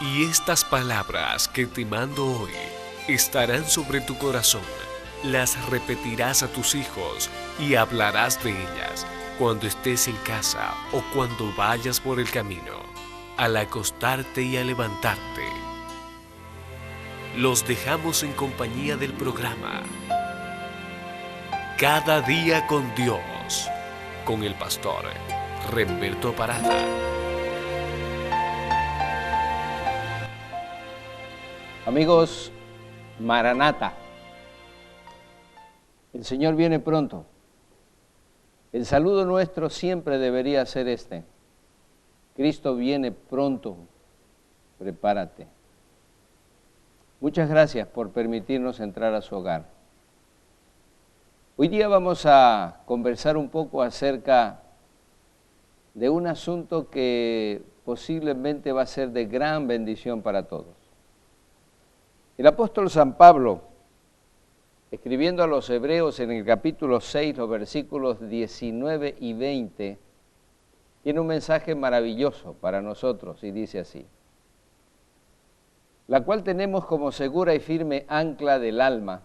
Y estas palabras que te mando hoy estarán sobre tu corazón. Las repetirás a tus hijos y hablarás de ellas cuando estés en casa o cuando vayas por el camino, al acostarte y al levantarte. Los dejamos en compañía del programa Cada día con Dios, con el pastor Remberto Parada. Amigos, Maranata, el Señor viene pronto. El saludo nuestro siempre debería ser este: Cristo viene pronto, prepárate. Muchas gracias por permitirnos entrar a su hogar. Hoy día vamos a conversar un poco acerca de un asunto que posiblemente va a ser de gran bendición para todos. El apóstol San Pablo, escribiendo a los Hebreos en el capítulo 6, los versículos 19 y 20, tiene un mensaje maravilloso para nosotros y dice así: la cual tenemos como segura y firme ancla del alma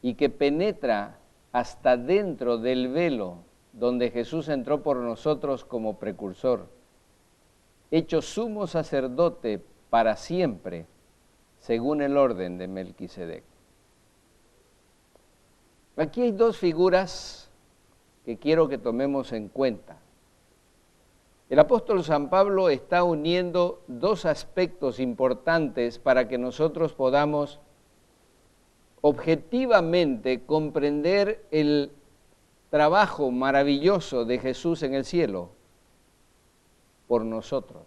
y que penetra hasta dentro del velo donde Jesús entró por nosotros como precursor, hecho sumo sacerdote para siempre, según el orden de Melquisedec. Aquí hay dos figuras que quiero que tomemos en cuenta. El apóstol San Pablo está uniendo dos aspectos importantes para que nosotros podamos objetivamente comprender el trabajo maravilloso de Jesús en el cielo por nosotros.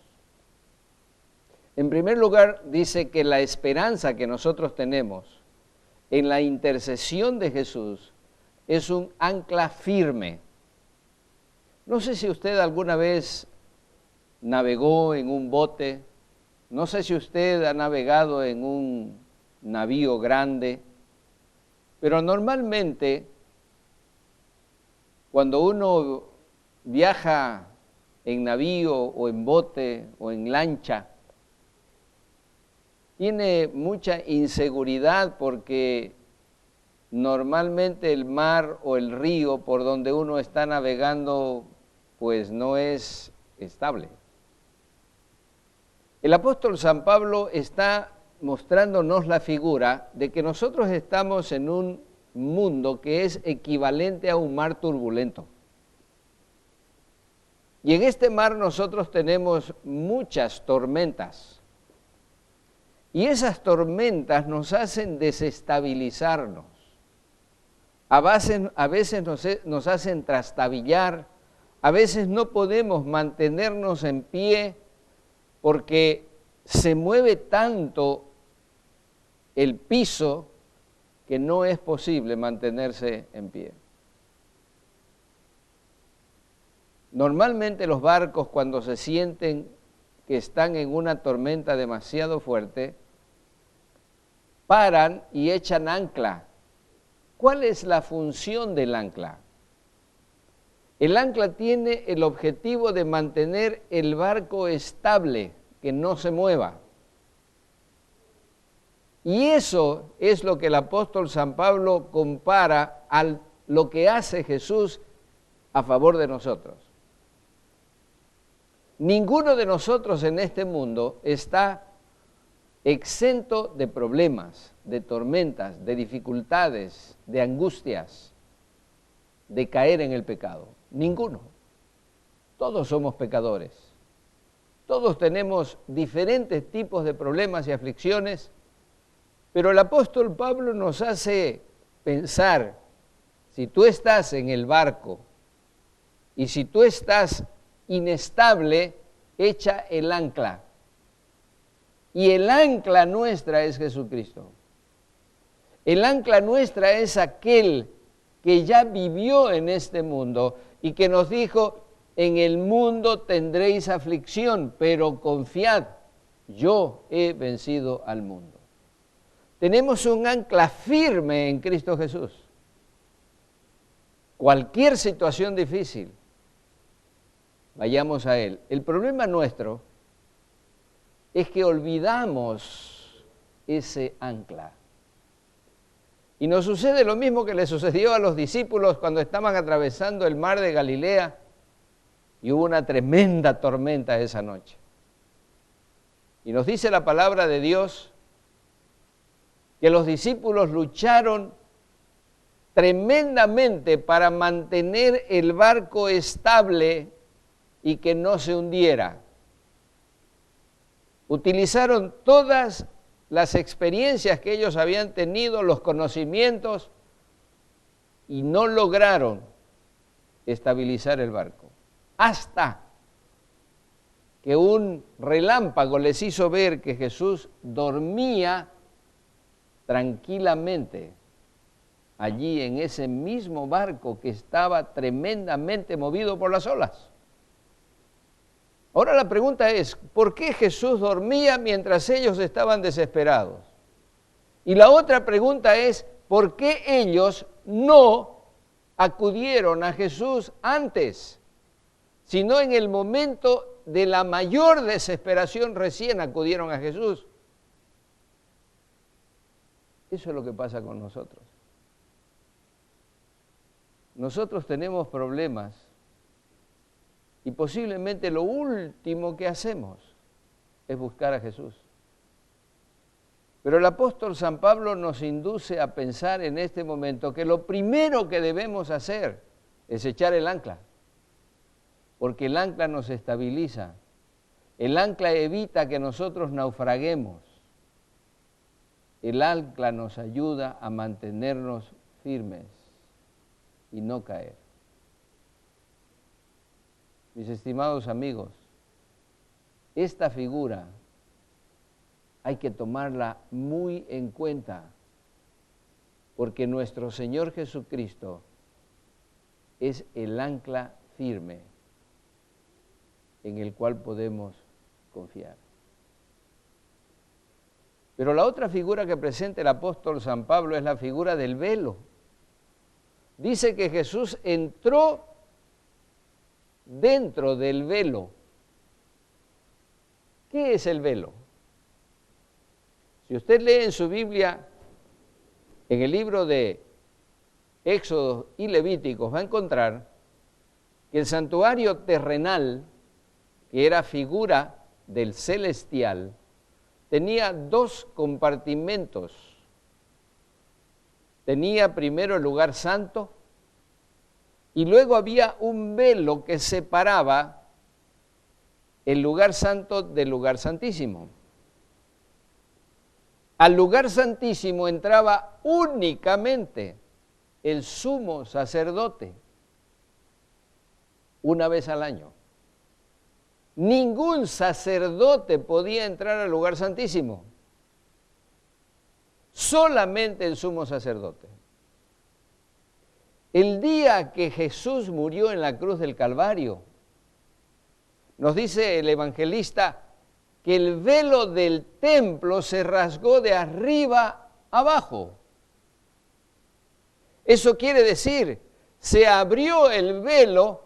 En primer lugar, dice que la esperanza que nosotros tenemos en la intercesión de Jesús es un ancla firme. No sé si usted alguna vez navegó en un bote, no sé si usted ha navegado en un navío grande, pero normalmente cuando uno viaja en navío o en bote o en lancha, tiene mucha inseguridad porque normalmente el mar o el río por donde uno está navegando pues no es estable. El apóstol San Pablo está mostrándonos la figura de que nosotros estamos en un mundo que es equivalente a un mar turbulento. Y en este mar nosotros tenemos muchas tormentas. Y esas tormentas nos hacen desestabilizarnos. A veces nos hacen trastabillar, a veces no podemos mantenernos en pie porque se mueve tanto el piso que no es posible mantenerse en pie. Normalmente los barcos, cuando se sienten que están en una tormenta demasiado fuerte, paran y echan ancla. ¿Cuál es la función del ancla? El ancla tiene el objetivo de mantener el barco estable, que no se mueva. Y eso es lo que el apóstol San Pablo compara a lo que hace Jesús a favor de nosotros. Ninguno de nosotros en este mundo está exento de problemas, de tormentas, de dificultades, de angustias, de caer en el pecado. Ninguno. Todos somos pecadores. Todos tenemos diferentes tipos de problemas y aflicciones, pero el apóstol Pablo nos hace pensar, si tú estás en el barco y si tú estás inestable, echa el ancla. Y el ancla nuestra es Jesucristo. El ancla nuestra es aquel que ya vivió en este mundo y que nos dijo: en el mundo tendréis aflicción, pero confiad, yo he vencido al mundo. Tenemos un ancla firme en Cristo Jesús. Cualquier situación difícil, vayamos a Él. El problema nuestro es que olvidamos ese ancla. Y nos sucede lo mismo que le sucedió a los discípulos cuando estaban atravesando el mar de Galilea y hubo una tremenda tormenta esa noche. Y nos dice la palabra de Dios que los discípulos lucharon tremendamente para mantener el barco estable y que no se hundiera. Utilizaron todas las experiencias que ellos habían tenido, los conocimientos, y no lograron estabilizar el barco. Hasta que un relámpago les hizo ver que Jesús dormía tranquilamente allí en ese mismo barco que estaba tremendamente movido por las olas. Ahora la pregunta es, ¿por qué Jesús dormía mientras ellos estaban desesperados? Y la otra pregunta es, ¿por qué ellos no acudieron a Jesús antes, sino en el momento de la mayor desesperación recién acudieron a Jesús? Eso es lo que pasa con nosotros. Nosotros tenemos problemas y posiblemente lo último que hacemos es buscar a Jesús. Pero el apóstol San Pablo nos induce a pensar en este momento que lo primero que debemos hacer es echar el ancla, porque el ancla nos estabiliza, el ancla evita que nosotros naufraguemos, el ancla nos ayuda a mantenernos firmes y no caer. Mis estimados amigos, esta figura hay que tomarla muy en cuenta, porque nuestro Señor Jesucristo es el ancla firme en el cual podemos confiar. Pero la otra figura que presenta el apóstol San Pablo es la figura del velo. Dice que Jesús entró dentro del velo. ¿Qué es el velo? Si usted lee en su Biblia, en el libro de Éxodo y Levíticos, va a encontrar que el santuario terrenal, que era figura del celestial, tenía dos compartimentos. Tenía primero el lugar santo y luego había un velo que separaba el lugar santo del lugar santísimo. Al lugar santísimo entraba únicamente el sumo sacerdote una vez al año. Ningún sacerdote podía entrar al lugar santísimo, solamente el sumo sacerdote. El día que Jesús murió en la cruz del Calvario, nos dice el evangelista que el velo del templo se rasgó de arriba abajo. Eso quiere decir, se abrió el velo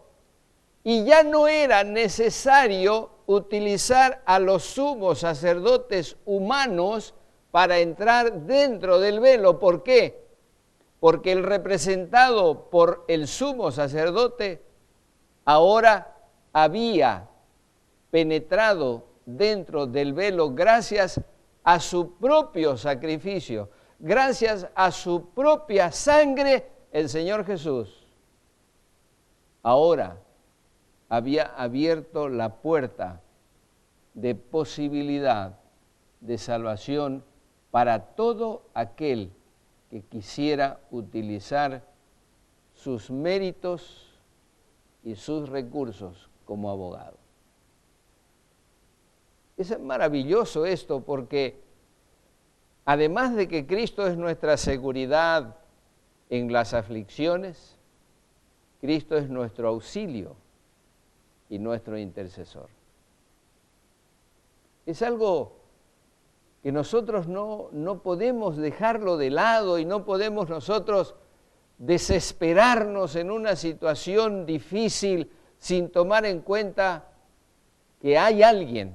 y ya no era necesario utilizar a los sumos sacerdotes humanos para entrar dentro del velo. ¿Por qué? Porque el representado por el sumo sacerdote ahora había penetrado dentro del velo gracias a su propio sacrificio, gracias a su propia sangre, el Señor Jesús ahora había abierto la puerta de posibilidad de salvación para todo aquel que quisiera utilizar sus méritos y sus recursos como abogado. Es maravilloso esto porque además de que Cristo es nuestra seguridad en las aflicciones, Cristo es nuestro auxilio y nuestro intercesor. Es algo que nosotros no podemos dejarlo de lado y no podemos nosotros desesperarnos en una situación difícil sin tomar en cuenta que hay alguien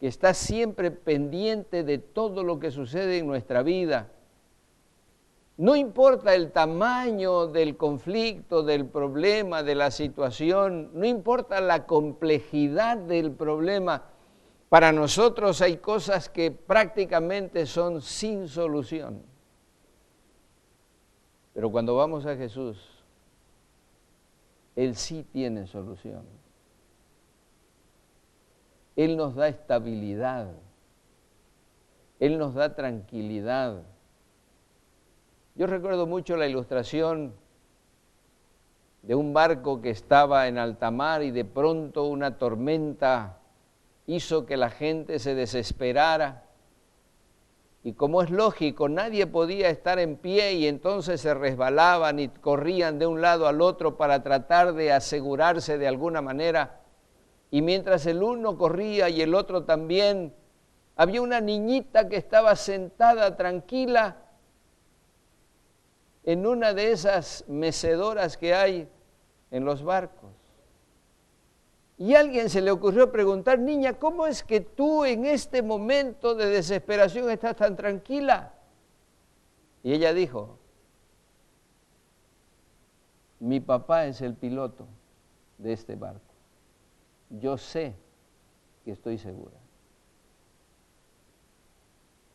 que está siempre pendiente de todo lo que sucede en nuestra vida. No importa el tamaño del conflicto, del problema, de la situación, no importa la complejidad del problema, para nosotros hay cosas que prácticamente son sin solución. Pero cuando vamos a Jesús, Él sí tiene solución. Él nos da estabilidad, Él nos da tranquilidad. Yo recuerdo mucho la ilustración de un barco que estaba en alta mar y de pronto una tormenta hizo que la gente se desesperara. Y como es lógico, nadie podía estar en pie y entonces se resbalaban y corrían de un lado al otro para tratar de asegurarse de alguna manera. Y mientras el uno corría y el otro también, había una niñita que estaba sentada tranquila en una de esas mecedoras que hay en los barcos. Y a alguien se le ocurrió preguntar: niña, ¿cómo es que tú en este momento de desesperación estás tan tranquila? Y ella dijo: mi papá es el piloto de este barco. Yo sé que estoy segura.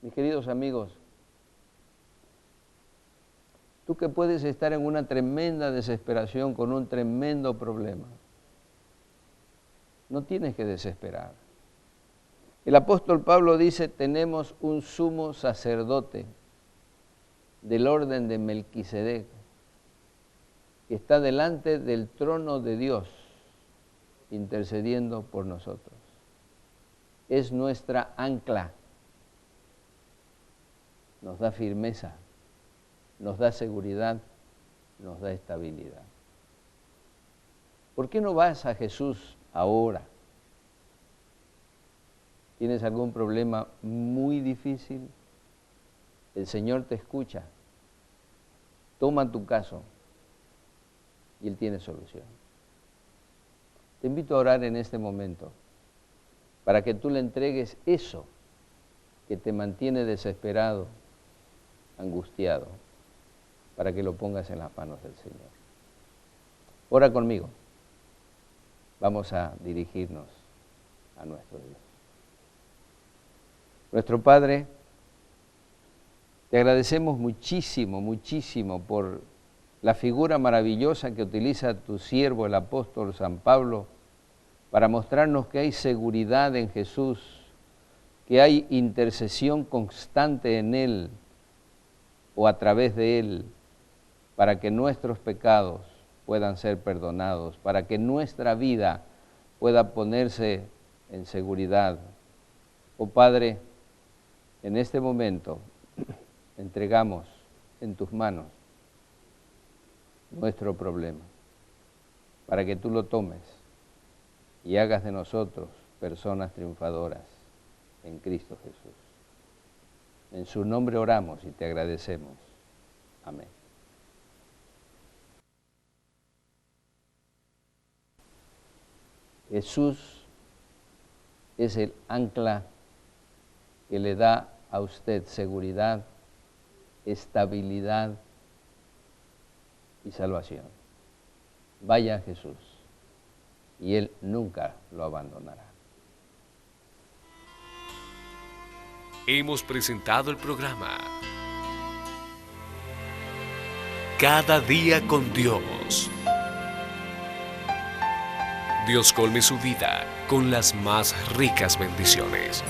Mis queridos amigos, tú que puedes estar en una tremenda desesperación con un tremendo problema, no tienes que desesperar. El apóstol Pablo dice: tenemos un sumo sacerdote del orden de Melquisedec, que está delante del trono de Dios, intercediendo por nosotros. Es nuestra ancla, nos da firmeza, nos da seguridad, nos da estabilidad. ¿Por qué no vas a Jesús ahora? ¿Tienes algún problema muy difícil? El Señor te escucha. Toma tu caso y Él tiene solución. Te invito a orar en este momento para que tú le entregues eso que te mantiene desesperado, angustiado, para que lo pongas en las manos del Señor. Ora conmigo. Vamos a dirigirnos a nuestro Dios. Nuestro Padre, te agradecemos muchísimo, muchísimo por la figura maravillosa que utiliza tu siervo, el apóstol San Pablo, para mostrarnos que hay seguridad en Jesús, que hay intercesión constante en Él o a través de Él, para que nuestros pecados puedan ser perdonados, para que nuestra vida pueda ponerse en seguridad. Oh Padre, en este momento entregamos en tus manos nuestro problema, para que tú lo tomes y hagas de nosotros personas triunfadoras en Cristo Jesús. En su nombre oramos y te agradecemos. Amén. Jesús es el ancla que le da a usted seguridad, estabilidad y salvación. Vaya a Jesús y Él nunca lo abandonará. Hemos presentado el programa Cada día con Dios. Dios colme su vida con las más ricas bendiciones.